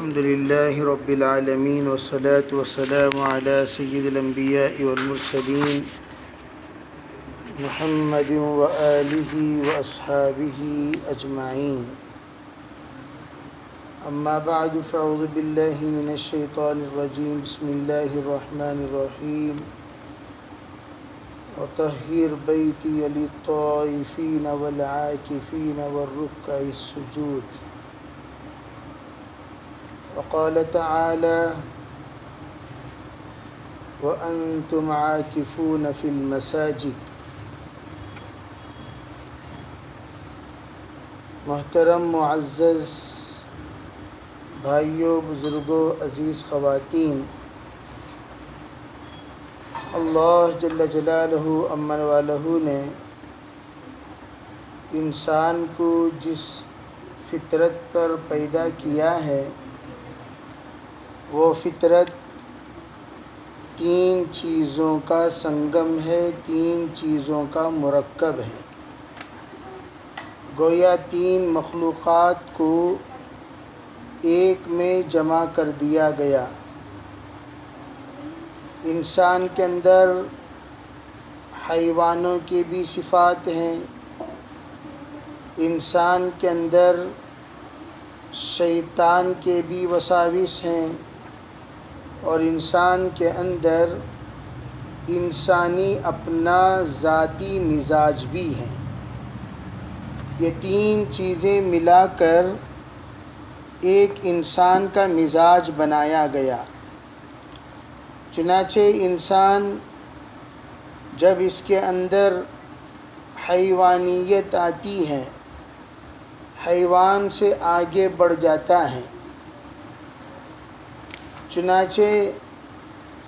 الحمد لله رب العالمين والصلاة والسلام على سيد الأنبياء والمرسلين محمد وآله وأصحابه أجمعين. أما بعد فأعوذ بالله من الشيطان الرجيم. بسم الله الرحمن الرحيم. وطهر بيتي للطائفين والعاكفين والركع السجود. وقال تعالى وأنتم عاكفون في المساجد. محترم معزز بھائیوں، بزرگوں، عزیز خواتین، اللہ جل جلالہ امن والہ نے انسان کو جس فطرت پر پیدا کیا ہے وہ فطرت تین چیزوں کا سنگم ہے، تین چیزوں کا مرکب ہے. گویا تین مخلوقات کو ایک میں جمع کر دیا گیا. انسان کے اندر حیوانوں کی بھی صفات ہیں، انسان کے اندر شیطان کے بھی وساوس ہیں، اور انسان کے اندر انسانی اپنا ذاتی مزاج بھی ہے. یہ تین چیزیں ملا کر ایک انسان کا مزاج بنایا گیا. چنانچہ انسان جب اس کے اندر حیوانیت آتی ہے، حیوان سے آگے بڑھ جاتا ہے. چنانچہ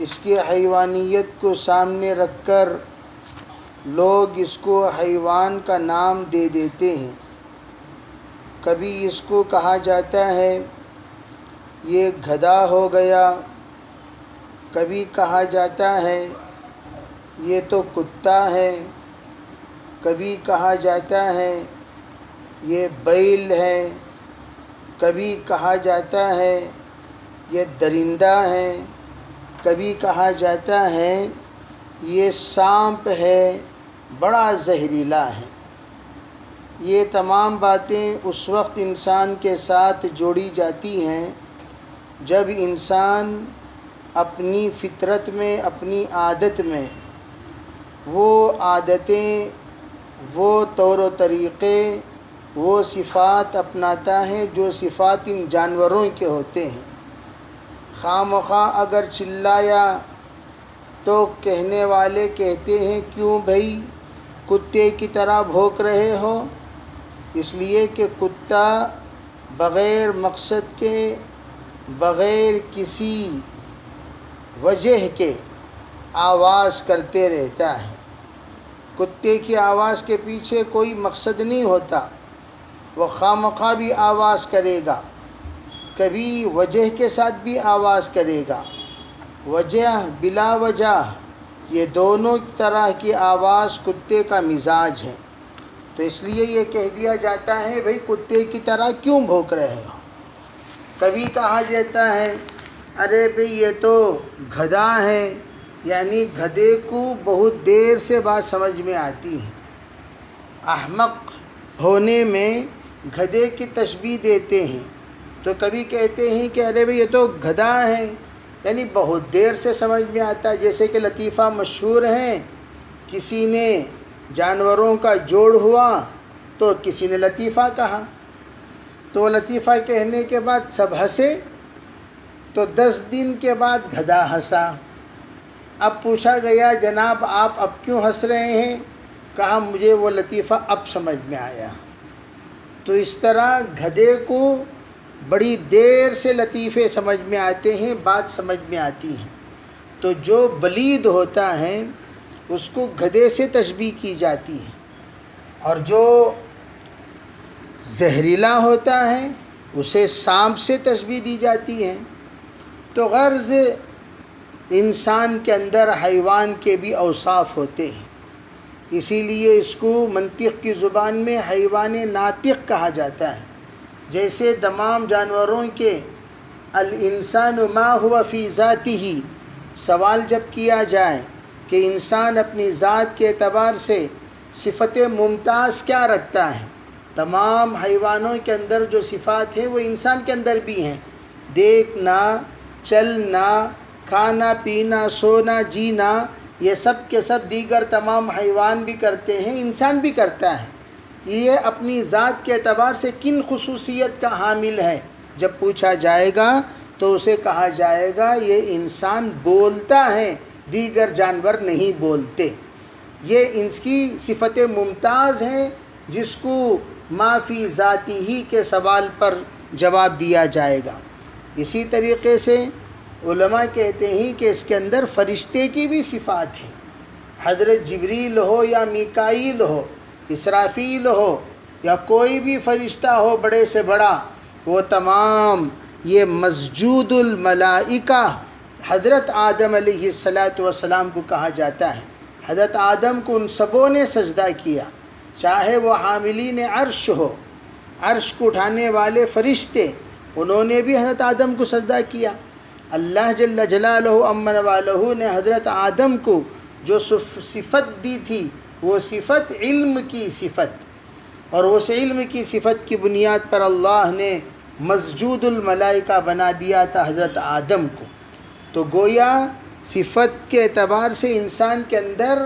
اس کی حیوانیت کو سامنے رکھ کر لوگ اس کو حیوان کا نام دے دیتے ہیں. کبھی اس کو کہا جاتا ہے یہ گدھا ہو گیا، کبھی کہا جاتا ہے یہ تو کتا ہے، کبھی کہا جاتا ہے یہ بیل ہے، کبھی کہا جاتا ہے یہ درندہ ہے، کبھی کہا جاتا ہے یہ سانپ ہے، بڑا زہریلا ہے. یہ تمام باتیں اس وقت انسان کے ساتھ جوڑی جاتی ہیں جب انسان اپنی فطرت میں، اپنی عادت میں وہ عادتیں، وہ طور و طریقے، وہ صفات اپناتا ہے جو صفات ان جانوروں کے ہوتے ہیں. خواہ مخواہ اگر چلایا تو کہنے والے کہتے ہیں کیوں بھائی کتے کی طرح بھونک رہے ہو؟ اس لیے کہ کتا بغیر مقصد کے، بغیر کسی وجہ کے آواز کرتے رہتا ہے. کتے کی آواز کے پیچھے کوئی مقصد نہیں ہوتا، وہ خواہ مخواہ بھی آواز کرے گا، کبھی وجہ کے ساتھ بھی آواز کرے گا. وجہ بلا وجہ یہ دونوں طرح کی آواز کتے کا مزاج ہے. تو اس لیے یہ کہہ دیا جاتا ہے بھئی کتے کی طرح کیوں بھونک رہے ہو. کبھی کہا جاتا ہے ارے بھئی یہ تو گدھا ہے، یعنی گدھے کو بہت دیر سے بات سمجھ میں آتی ہے. احمق ہونے میں گدھے کی تشبیہ دیتے ہیں. تو کبھی کہتے ہیں کہ ارے بھئی یہ تو گدھا ہے، یعنی بہت دیر سے سمجھ میں آتا ہے. جیسے کہ لطیفہ مشہور ہے، کسی نے جانوروں کا جوڑ ہوا تو کسی نے لطیفہ کہا، تو لطیفہ کہنے کے بعد سب ہنسے، تو 10 دن کے بعد گدھا ہنسا. اب پوچھا گیا جناب آپ اب کیوں ہنس رہے ہیں؟ کہا مجھے وہ لطیفہ اب سمجھ میں آیا. تو اس طرح گدھے کو بڑی دیر سے لطیفے سمجھ میں آتے ہیں، بات سمجھ میں آتی ہے. تو جو بلید ہوتا ہے اس کو گدھے سے تشبیہ کی جاتی ہے، اور جو زہریلا ہوتا ہے اسے سانپ سے تشبیہ دی جاتی ہے. تو غرض انسان کے اندر حیوان کے بھی اوصاف ہوتے ہیں، اسی لیے اس کو منطق کی زبان میں حیوان ناطق کہا جاتا ہے. جیسے تمام جانوروں کے الانسان ما هو فی ذاتہ، سوال جب کیا جائے کہ انسان اپنی ذات کے اعتبار سے صفت ممتاز کیا رکھتا ہے، تمام حیوانوں کے اندر جو صفات ہیں وہ انسان کے اندر بھی ہیں، دیکھنا، چلنا، کھانا پینا، سونا، جینا، یہ سب کے سب دیگر تمام حیوان بھی کرتے ہیں، انسان بھی کرتا ہے۔ یہ اپنی ذات کے اعتبار سے کن خصوصیت کا حامل ہے؟ جب پوچھا جائے گا تو اسے کہا جائے گا یہ انسان بولتا ہے، دیگر جانور نہیں بولتے۔ یہ اس کی صفت ممتاز ہے جس کو ما فی ذاتی ہی کے سوال پر جواب دیا جائے گا۔ اسی طریقے سے علماء کہتے ہیں کہ اس کے اندر فرشتے کی بھی صفات ہیں، حضرت جبریل ہو یا میکائیل ہو، اسرافیل ہو یا کوئی بھی فرشتہ ہو بڑے سے بڑا، وہ تمام یہ مسجود الملائکہ حضرت آدم علیہ السلام کو کہا جاتا ہے۔ حضرت آدم کو ان سبوں نے سجدہ کیا، چاہے وہ حاملین عرش ہو، عرش کو اٹھانے والے فرشتے، انہوں نے بھی حضرت آدم کو سجدہ کیا۔ اللہ جل جلالہ امن والہ نے حضرت آدم کو جو صفت دی تھی وہ صفت علم کی صفت، اور اس علم کی صفت کی بنیاد پر اللہ نے مسجود الملائکہ بنا دیا تھا حضرت آدم کو۔ تو گویا صفت کے اعتبار سے انسان کے اندر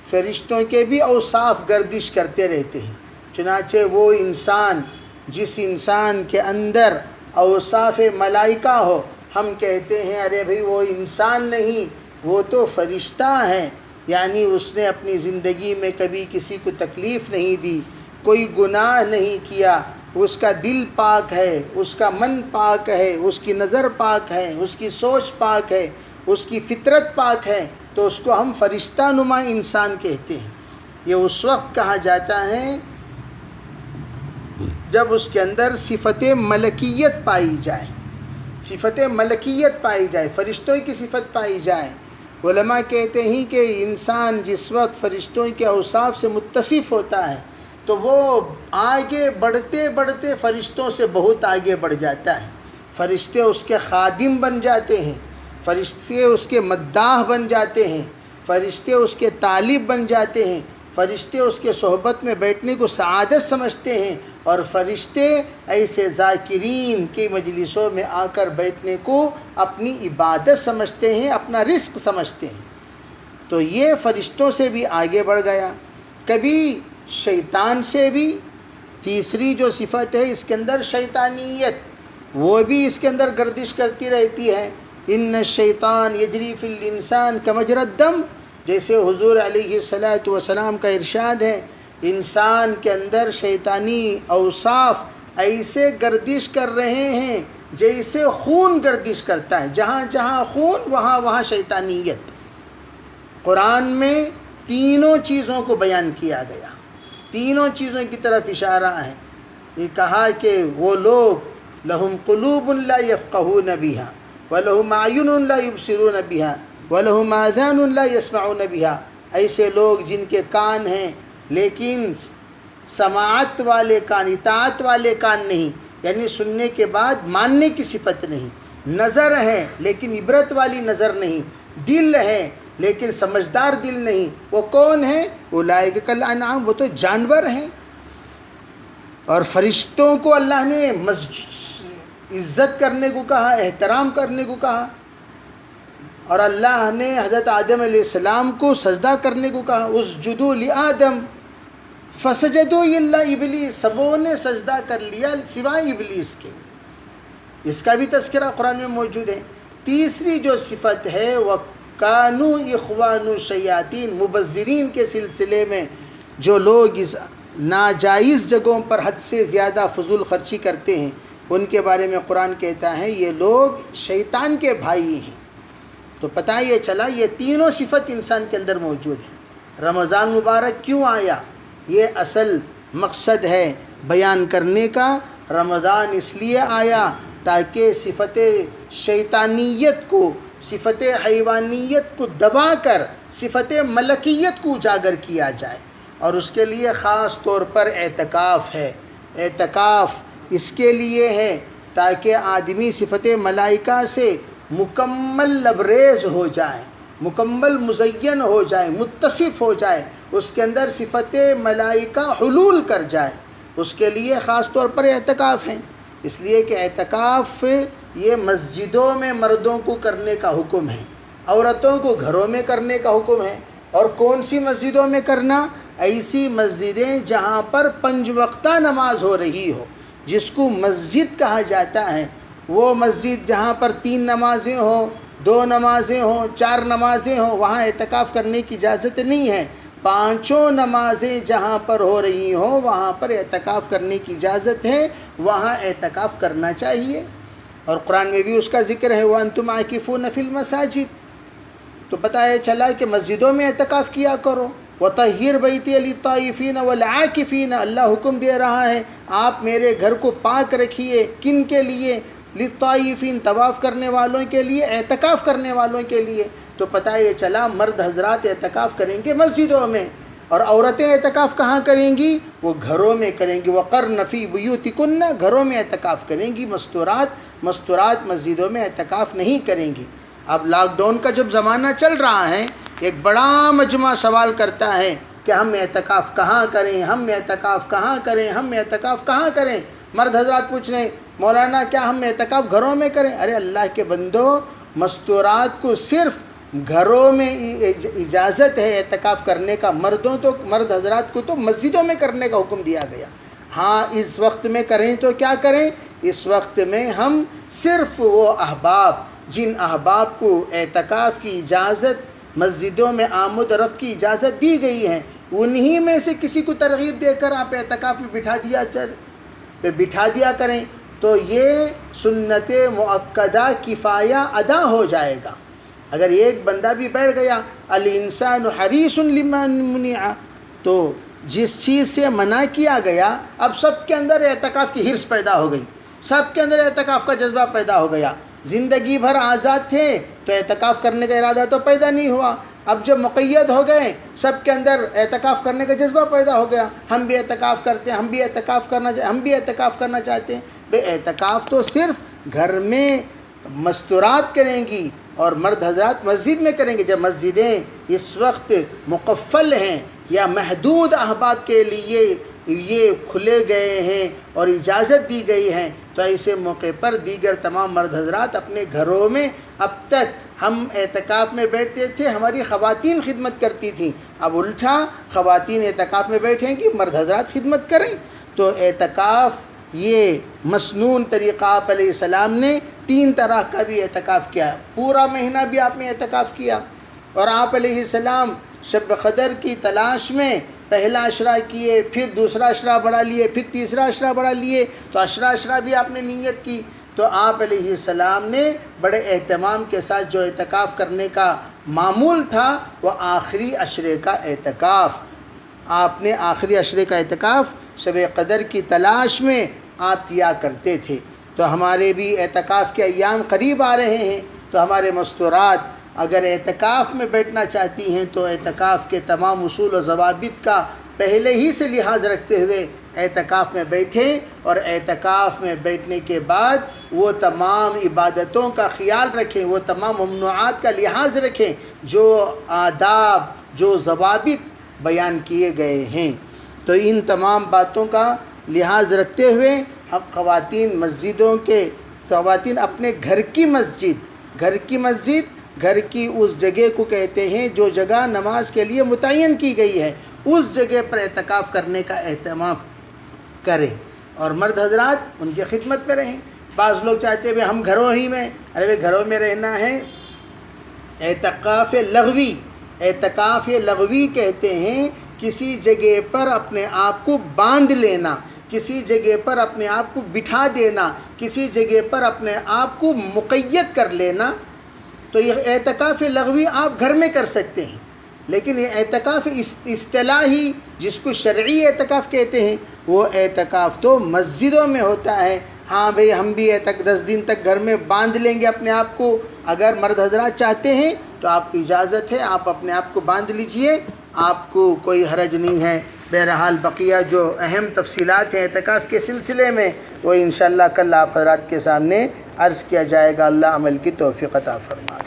فرشتوں کے بھی اوصاف گردش کرتے رہتے ہیں، چنانچہ وہ انسان جس انسان کے اندر اوصاف ملائکہ ہو، ہم کہتے ہیں ارے بھئی وہ انسان نہیں، وہ تو فرشتہ ہے، یعنی اس نے اپنی زندگی میں کبھی کسی کو تکلیف نہیں دی، کوئی گناہ نہیں کیا، اس کا دل پاک ہے، اس کا من پاک ہے، اس کی نظر پاک ہے، اس کی سوچ پاک ہے، اس کی فطرت پاک ہے، تو اس کو ہم فرشتہ نما انسان کہتے ہیں۔ یہ اس وقت کہا جاتا ہے جب اس کے اندر صفت ملکیت پائی جائے، صفت ملکیت پائی جائے، فرشتوں کی صفت پائی جائے۔ علماء کہتے ہیں کہ انسان جس وقت فرشتوں کے اوصاف سے متصف ہوتا ہے تو وہ آگے بڑھتے بڑھتے فرشتوں سے بہت آگے بڑھ جاتا ہے، فرشتے اس کے خادم بن جاتے ہیں، فرشتے اس کے مداح بن جاتے ہیں، فرشتے اس کے طالب بن جاتے ہیں، فرشتے اس کے صحبت میں بیٹھنے کو سعادت سمجھتے ہیں، اور فرشتے ایسے ذاکرین کی مجلسوں میں آ کر بیٹھنے کو اپنی عبادت سمجھتے ہیں، اپنا رزق سمجھتے ہیں۔ تو یہ فرشتوں سے بھی آگے بڑھ گیا۔ کبھی شیطان سے بھی، تیسری جو صفت ہے اس کے اندر شیطانیت، وہ بھی اس کے اندر گردش کرتی رہتی ہے۔ ان الشیطان یجری فی الانسان کمجری الدم، جیسے حضور علیہ السلام کا ارشاد ہے، انسان کے اندر شیطانی اوصاف ایسے گردش کر رہے ہیں جیسے خون گردش کرتا ہے، جہاں جہاں خون وہاں وہاں شیطانیت۔ قرآن میں تینوں چیزوں کو بیان کیا گیا، تینوں چیزوں کی طرف اشارہ ہے۔ یہ کہا کہ وہ لوگ لہم قلوب لا یفقہون بہا ولہم اعین لا یبصرون بہا ولہم آذان لا یسمعون بہا، ایسے لوگ جن کے کان ہیں لیکن سماعت والے کان، اطاعت والے کان نہیں، یعنی سننے کے بعد ماننے کی صفت نہیں، نظر ہے لیکن عبرت والی نظر نہیں، دل ہے لیکن سمجھدار دل نہیں، وہ کون ہے؟ اولئک کالانعام، وہ تو جانور ہیں۔ اور فرشتوں کو اللہ نے عزت کرنے کو کہا، احترام کرنے کو کہا، اور اللہ نے حضرت آدم علیہ السلام کو سجدہ کرنے کو کہا، اسجدوا لآدم فسجدوا الا ابلیس، سبوں نے سجدہ کر لیا سوائے ابلیس کے۔ اس کا بھی تذکرہ قرآن میں موجود ہے۔ تیسری جو صفت ہے وہ کانو اخوان الشیاطین، مبذرین کے سلسلے میں جو لوگ اس ناجائز جگہوں پر حد سے زیادہ فضول خرچی کرتے ہیں، ان کے بارے میں قرآن کہتا ہے یہ لوگ شیطان کے بھائی ہیں۔ تو پتہ یہ چلا یہ تینوں صفت انسان کے اندر موجود ہیں۔ رمضان مبارک کیوں آیا؟ یہ اصل مقصد ہے بیان کرنے کا۔ رمضان اس لیے آیا تاکہ صفت شیطانیت کو، صفت حیوانیت کو دبا کر صفت ملکیت کو اجاگر کیا جائے، اور اس کے لیے خاص طور پر اعتکاف ہے۔ اعتکاف اس کے لیے ہے تاکہ آدمی صفت ملائکہ سے مکمل لبریز ہو جائے، مکمل مزین ہو جائے، متصف ہو جائے، اس کے اندر صفت ملائکہ حلول کر جائے، اس کے لیے خاص طور پر اعتکاف ہیں۔ اس لیے کہ اعتکاف یہ مسجدوں میں مردوں کو کرنے کا حکم ہے، عورتوں کو گھروں میں کرنے کا حکم ہے۔ اور کون سی مسجدوں میں کرنا؟ ایسی مسجدیں جہاں پر 5 وقتہ نماز ہو رہی ہو، جس کو مسجد کہا جاتا ہے۔ وہ مسجد جہاں پر 3 نمازیں ہوں، 2 نمازیں ہوں، 4 نمازیں ہوں، وہاں اعتکاف کرنے کی اجازت نہیں ہے۔ 5 نمازیں جہاں پر ہو رہی ہوں وہاں پر اعتکاف کرنے کی اجازت ہے، وہاں اعتکاف کرنا چاہیے۔ اور قرآن میں بھی اس کا ذکر ہے وَأَنْتُمْ عَاكِفُونَ فِي الْمَسَاجِدِ، تو بتایا چلا کہ مسجدوں میں اعتکاف کیا کرو۔ وَطَهِّرْ بَيْتِيَ لِلطَّائِفِينَ وَالْعَاكِفِينَ، اللہ حکم دے رہا ہے آپ میرے گھر کو پاک رکھیے۔ کن کے لیے؟ للطائفین، طواف کرنے والوں کے لیے، اعتکاف کرنے والوں کے لیے۔ تو پتہ یہ چلا مرد حضرات اعتکاف کریں گے مسجدوں میں، اور عورتیں اعتکاف کہاں کریں گی؟ وہ گھروں میں کریں گی۔ وَقَرْنَ فِي بُيُوتِكُنَّ، گھروں میں اعتکاف کریں گی، مستورات مسجدوں میں اعتکاف نہیں کریں گی۔ اب لاک ڈاؤن کا جب زمانہ چل رہا ہے، ایک بڑا مجمع سوال کرتا ہے کہ ہم اعتکاف کہاں کریں، ہم اعتکاف کہاں کریں، ہم اعتکاف کہاں کریں۔ مرد حضرات پوچھ رہے ہیں مولانا کیا ہم اعتکاف گھروں میں کریں؟ ارے اللہ کے بندو، مستورات کو صرف گھروں میں اجازت ہے اعتکاف کرنے کا، مرد حضرات کو تو مسجدوں میں کرنے کا حکم دیا گیا۔ ہاں اس وقت میں کریں تو کیا کریں؟ اس وقت میں ہم صرف وہ احباب، جن احباب کو اعتکاف کی اجازت، مسجدوں میں آمد و رفت کی اجازت دی گئی ہے، انہی میں سے کسی کو ترغیب دے کر آپ اعتکاف میں بٹھا دیا کریں، تو یہ سنت مؤکدہ کفایہ ادا ہو جائے گا۔ اگر ایک بندہ بھی بیٹھ گیا، الانسان حریص لما منع، تو جس چیز سے منع کیا گیا اب سب کے اندر اعتکاف کی حرص پیدا ہو گئی، سب کے اندر اعتکاف کا جذبہ پیدا ہو گیا۔ زندگی بھر آزاد تھے تو اعتکاف کرنے کا ارادہ تو پیدا نہیں ہوا، اب جب مقید ہو گئے سب کے اندر اعتکاف کرنے کا جذبہ پیدا ہو گیا، ہم بھی اعتکاف کرتے ہیں، ہم بھی اعتکاف کرنا چاہتے ہیں۔ بے اعتکاف تو صرف گھر میں مستورات کریں گی اور مرد حضرات مسجد میں کریں گے۔ جب مسجدیں اس وقت مقفل ہیں یا محدود احباب کے لیے یہ کھلے گئے ہیں اور اجازت دی گئی ہے، تو ایسے موقع پر دیگر تمام مرد حضرات اپنے گھروں میں، اب تک ہم اعتکاف میں بیٹھتے تھے ہماری خواتین خدمت کرتی تھیں، اب الٹا خواتین اعتکاف میں بیٹھیں گی، مرد حضرات خدمت کریں۔ تو اعتکاف یہ مسنون طریقہ آپ علیہ السلام نے 3 طرح کا بھی اعتکاف کیا، پورا مہینہ بھی آپ نے اعتکاف کیا، اور آپ علیہ السلام شب قدر کی تلاش میں پہلا عشرہ کیے، پھر دوسرا عشرہ بڑھا لیے، پھر تیسرا عشرہ بڑھا لیے، تو عشرہ بھی آپ نے نیت کی۔ تو آپ علیہ السلام نے بڑے اہتمام کے ساتھ جو اعتکاف کرنے کا معمول تھا وہ آخری عشرے کا اعتکاف، آپ نے آخری عشرے کا اعتکاف شب قدر کی تلاش میں آپ کیا کرتے تھے۔ تو ہمارے بھی اعتکاف کے ایام قریب آ رہے ہیں، تو ہمارے مستورات اگر اعتکاف میں بیٹھنا چاہتی ہیں تو اعتکاف کے تمام اصول و ضوابط کا پہلے ہی سے لحاظ رکھتے ہوئے اعتکاف میں بیٹھیں، اور اعتکاف میں بیٹھنے کے بعد وہ تمام عبادتوں کا خیال رکھیں، وہ تمام ممنوعات کا لحاظ رکھیں جو آداب، جو ضوابط بیان کیے گئے ہیں۔ تو ان تمام باتوں کا لحاظ رکھتے ہوئے ہم خواتین اپنے گھر کی مسجد، گھر کی اس جگہ کو کہتے ہیں جو جگہ نماز کے لیے متعین کی گئی ہے، اس جگہ پر اعتکاف کرنے کا اہتمام کریں، اور مرد حضرات ان کی خدمت میں رہیں۔ بعض لوگ چاہتے ہیں ہم گھروں ہی میں، ارے گھروں میں رہنا ہے۔ اعتکاف لغوی کہتے ہیں کسی جگہ پر اپنے آپ کو باندھ لینا، کسی جگہ پر اپنے آپ کو بٹھا دینا، کسی جگہ پر اپنے آپ کو مقید کر لینا۔ تو یہ اعتکاف لغوی آپ گھر میں کر سکتے ہیں، لیکن یہ اعتکاف اصطلاحی جس کو شرعی اعتکاف کہتے ہیں وہ اعتکاف تو مسجدوں میں ہوتا ہے۔ ہاں بھئی ہم بھی 10 دن تک گھر میں باندھ لیں گے اپنے آپ کو، اگر مرد حضرات چاہتے ہیں تو آپ کی اجازت ہے، آپ اپنے آپ کو باندھ لیجئے، آپ کو کوئی حرج نہیں ہے۔ بہرحال بقیہ جو اہم تفصیلات ہیں اعتکاف کے سلسلے میں وہ انشاءاللہ کل آپ حضرات کے سامنے عرض کیا جائے گا۔ اللہ عمل کی توفیق عطا فرمائے۔